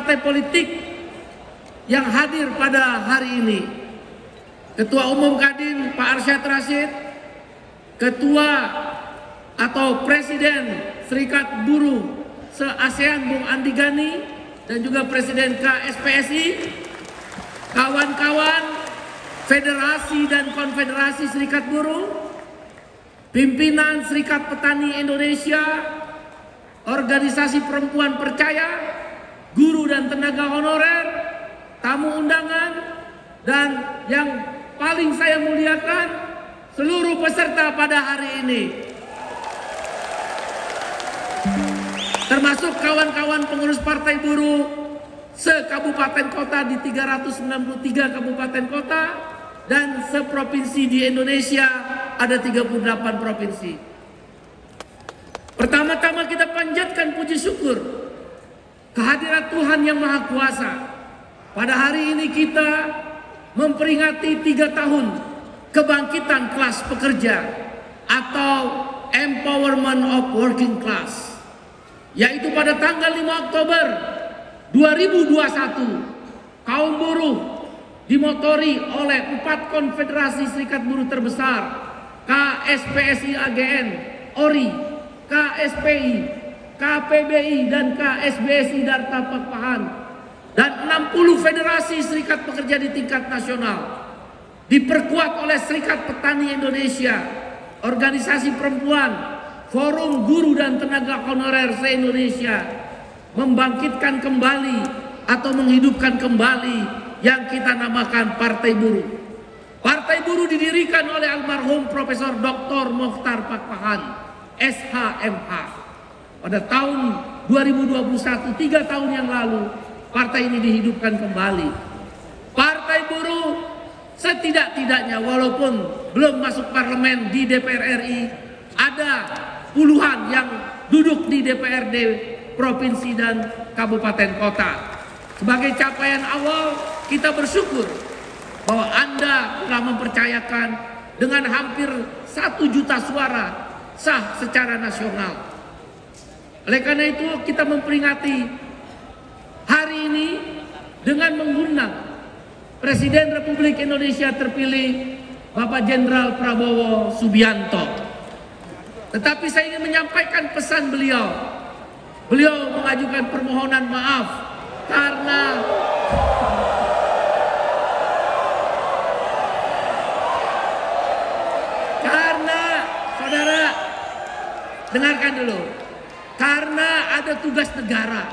partai politik yang hadir pada hari ini. Ketua Umum Kadin Pak Arsyad Rashid, Ketua atau Presiden Serikat Buruh se-ASEAN Bung Andi Gani, dan juga Presiden KSPSI, kawan-kawan Federasi dan Konfederasi Serikat Buruh, pimpinan Serikat Petani Indonesia, organisasi perempuan percaya, guru dan tenaga honorer, tamu undangan, dan yang paling saya muliakan, seluruh peserta pada hari ini, termasuk kawan-kawan pengurus partai buruh se-kabupaten kota di 393 kabupaten kota, dan seprovinsi di Indonesia ada 38 provinsi. Pertama-tama kita panjatkan puji syukur kehadirat Tuhan yang Maha Kuasa. Pada hari ini kita memperingati 3 tahun kebangkitan kelas pekerja atau Empowerment of Working Class, yaitu pada tanggal 5 Oktober 2021 kaum buruh dimotori oleh 4 konfederasi serikat buruh terbesar, KSPSI AGN, ORI, KSPI, KPBI, dan KSBSI Darta Pakpahan, dan 60 federasi serikat pekerja di tingkat nasional, diperkuat oleh Serikat Petani Indonesia, organisasi perempuan, Forum Guru dan Tenaga Honorer se-Indonesia, membangkitkan kembali atau menghidupkan kembali yang kita namakan Partai Buruh. Partai Buruh didirikan oleh almarhum Profesor Dr. Mokhtar Pakpahan, SHMH. Pada tahun 2021, 3 tahun yang lalu, partai ini dihidupkan kembali. Partai Buruh setidak-tidaknya walaupun belum masuk parlemen di DPR RI, ada puluhan yang duduk di DPRD provinsi dan kabupaten kota. Sebagai capaian awal, kita bersyukur bahwa Anda telah mempercayakan dengan hampir 1 juta suara sah secara nasional. Oleh karena itu kita memperingati hari ini dengan mengundang Presiden Republik Indonesia terpilih Bapak Jenderal Prabowo Subianto. Tetapi saya ingin menyampaikan pesan beliau. Beliau mengajukan permohonan maaf karena saudara, dengarkan dulu, karena ada tugas negara.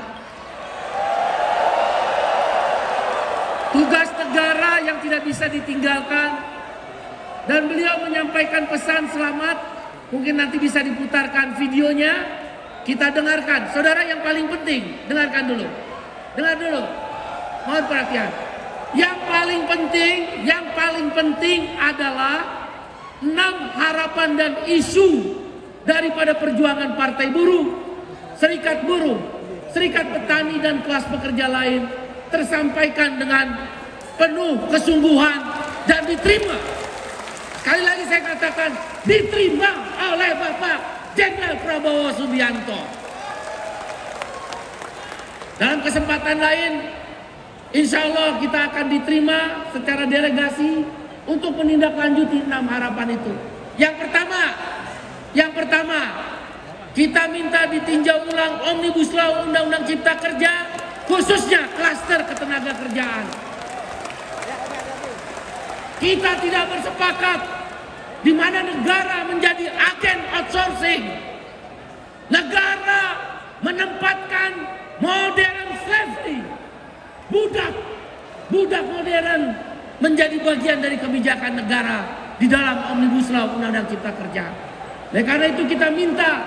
Tugas negara yang tidak bisa ditinggalkan, dan beliau menyampaikan pesan selamat. Mungkin nanti bisa diputarkan videonya, kita dengarkan. Saudara, yang paling penting, dengarkan dulu. Dengar dulu, mohon perhatian. Yang paling penting adalah 6 harapan dan isu daripada perjuangan Partai Buruh, Serikat Buruh, Serikat Petani, dan kelas pekerja lain tersampaikan dengan penuh kesungguhan dan diterima. Sekali lagi saya katakan, diterima oleh Bapak Jenderal Prabowo Subianto. Dalam kesempatan lain, insya Allah kita akan diterima secara delegasi untuk menindaklanjuti 6 harapan itu. Yang pertama, kita minta ditinjau ulang Omnibus Law Undang-Undang Cipta Kerja, khususnya klaster ketenaga kerjaan. Kita tidak bersepakat di mana negara menjadi agen outsourcing. Negara menempatkan modern slavery, budak modern menjadi bagian dari kebijakan negara di dalam Omnibus Law Undang-Undang Cipta Kerja. Oleh karena itu kita minta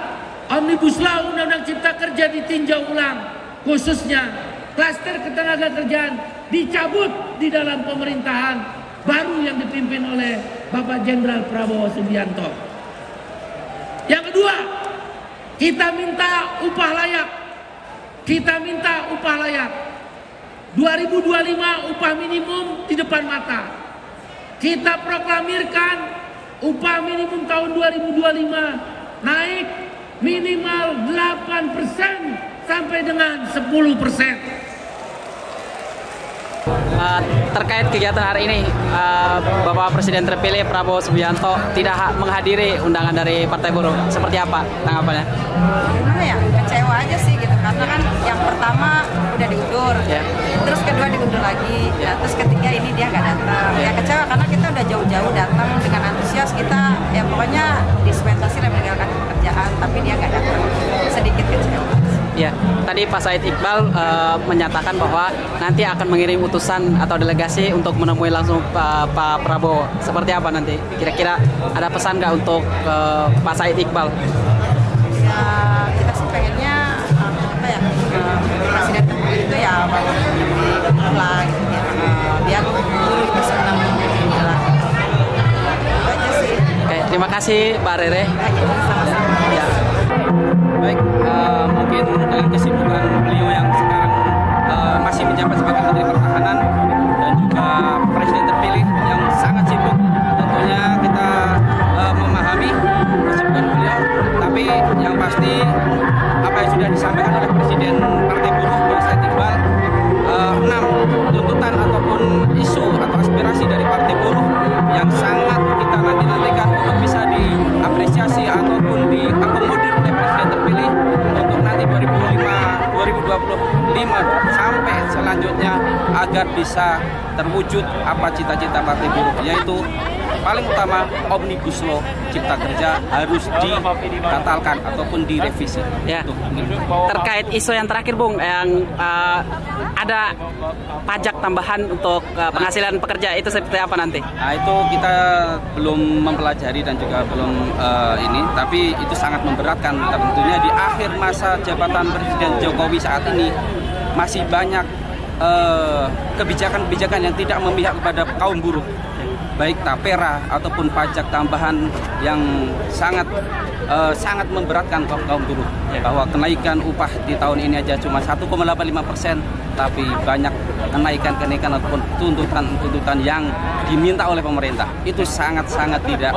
Omnibus Law Undang-Undang Cipta Kerja ditinjau ulang, khususnya klaster ketenaga kerjaan dicabut di dalam pemerintahan baru yang dipimpin oleh Bapak Jenderal Prabowo Subianto. Yang kedua, kita minta upah layak. 2025 upah minimum di depan mata. Kita proklamirkan upah minimum tahun 2025 naik minimal 8% sampai dengan 10%. terkait kegiatan hari ini, Bapak Presiden terpilih Prabowo Subianto tidak menghadiri undangan dari Partai Buruh. Seperti apa tanggapannya? Gimana ya, kecewa aja sih gitu, karena kan yang pertama udah diundur, terus kedua diundur lagi, terus ketiga ini dia nggak datang. Ya kecewa karena kita udah jauh-jauh datang dengan antusias, kita ya pokoknya dispensasi dan meninggalkan pekerjaan, tapi dia nggak datang. Sedikit kecewa. Ya, tadi Pak Said Iqbal menyatakan bahwa nanti akan mengirim utusan atau delegasi untuk menemui langsung Pak Prabowo. Seperti apa nanti? Kira-kira ada pesan nggak untuk Pak Said Iqbal? Ya, kita sih pengennya Presiden terpilih itu ya lah, gitu ya. Biar buruh itu senang lah. Itu aja sih. Oke, terima kasih Mbak Rere. Sama-sama. Ya. Baik, mungkin dengan kesibukan beliau yang sekarang masih menjabat sebagai Menteri Pertahanan dan juga Presiden terpilih yang sangat sibuk, tentunya kita memahami kesibukan beliau. Tapi yang pasti apa yang sudah disampaikan oleh Presiden Partai Buruh Pak Said Iqbal, 6 tuntutan ataupun isu atau aspirasi dari Partai Buruh yang sangat kita nantikan untuk bisa diapresiasi ataupun diakomodir oleh Presiden terpilih untuk nanti 2025 sampai selanjutnya agar bisa terwujud apa cita-cita Partai Buruh, yaitu paling utama Omnibus Law Cipta Kerja harus dibatalkan ataupun direvisi. Ya. Terkait isu yang terakhir, Bung, yang ada pajak tambahan untuk penghasilan pekerja, itu seperti apa nanti? Nah, itu kita belum mempelajari dan juga belum ini, tapi itu sangat memberatkan. Tentunya di akhir masa jabatan Presiden Jokowi saat ini masih banyak kebijakan-kebijakan yang tidak memihak kepada kaum buruh, baik tapera ataupun pajak tambahan yang sangat memberatkan kaum buruh. Bahwa kenaikan upah di tahun ini aja cuma 1,85%, tapi banyak kenaikan ataupun tuntutan yang diminta oleh pemerintah. Itu sangat-sangat tidak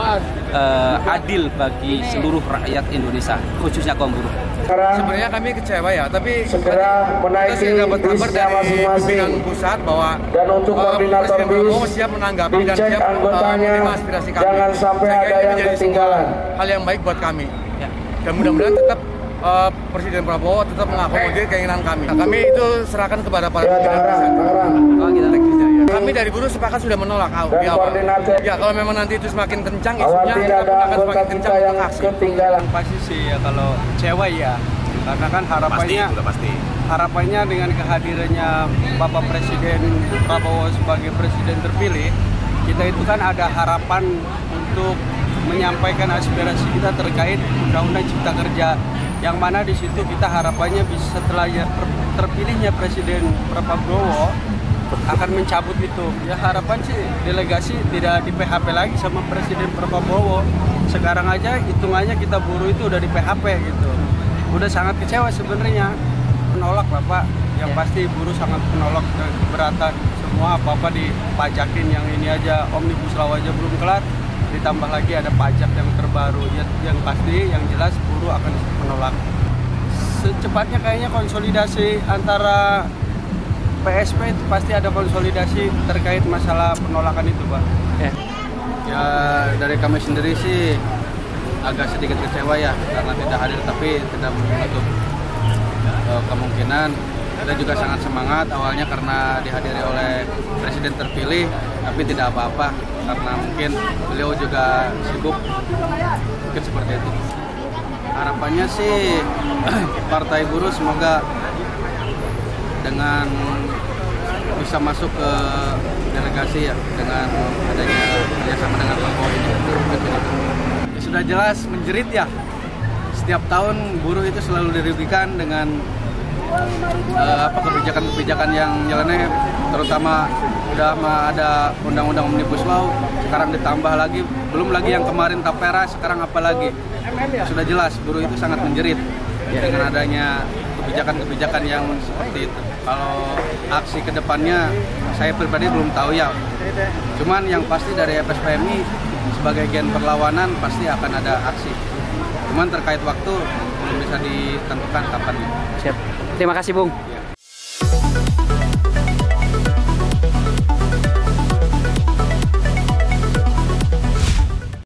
adil bagi seluruh rakyat Indonesia, khususnya kaum buruh. Sebenarnya kami kecewa ya, tapi segera menaiki bisnya masing-masing pusat bahwa dan untuk koordinator bis siap menanggapi dan siap anggotanya aspirasi kami. Jangan sampai ada yang ketinggalan. Hal yang baik buat kami. Dan mudah-mudahan tetap Presiden Prabowo tetap mengakomodir keinginan kami. Nah, kami itu serahkan kepada para Kami dari buruh sepakat sudah menolak di awal. Ya, kalau memang nanti itu semakin kencang isunya, kita akan semakin kencang untuk aksi. Pasti sih ya, kalau kecewa ya, karena kan harapannya dengan kehadirannya Bapak Presiden Prabowo sebagai Presiden terpilih, kita itu kan ada harapan untuk menyampaikan aspirasi kita terkait Undang-Undang Cipta Kerja, yang mana di situ kita harapannya bisa setelah terpilihnya Presiden Prabowo akan mencabut itu. Ya harapan sih delegasi tidak di PHP lagi sama Presiden Prabowo. Sekarang aja hitungannya kita buruh itu udah di PHP gitu. Udah sangat kecewa sebenarnya. Menolak Bapak, yang pasti buruh sangat menolak dan keberatan. Semua apa-apa dipajakin, yang ini aja Omnibus Law aja belum kelar, ditambah lagi ada pajak yang terbaru. Yang pasti yang jelas buruh akan menolak. Secepatnya kayaknya konsolidasi antara PSP itu pasti ada konsolidasi terkait masalah penolakan itu, Pak. Ya dari kami sendiri sih agak sedikit kecewa ya karena tidak hadir, tapi tidak menutup kemungkinan. Kita juga sangat semangat awalnya karena dihadiri oleh Presiden terpilih, tapi tidak apa-apa karena mungkin beliau juga sibuk, mungkin seperti itu. Harapannya sih Partai Buruh semoga dengan bisa masuk ke delegasi ya, dengan adanya kerjasama dengan Prabowo ini. Ya, sudah jelas menjerit ya. Setiap tahun buruh itu selalu dirugikan dengan kebijakan-kebijakan yang nyeleneh, terutama udah ada Undang-Undang Omnibus Law, sekarang ditambah lagi, belum lagi yang kemarin tapera, sekarang apa lagi. Sudah jelas buruh itu sangat menjerit dengan adanya kebijakan-kebijakan yang seperti itu. Kalau aksi kedepannya saya pribadi belum tahu ya. Cuman yang pasti dari FSPMI sebagai gen perlawanan pasti akan ada aksi. Cuman terkait waktu belum bisa ditentukan kapan. Siap. Terima kasih, Bung.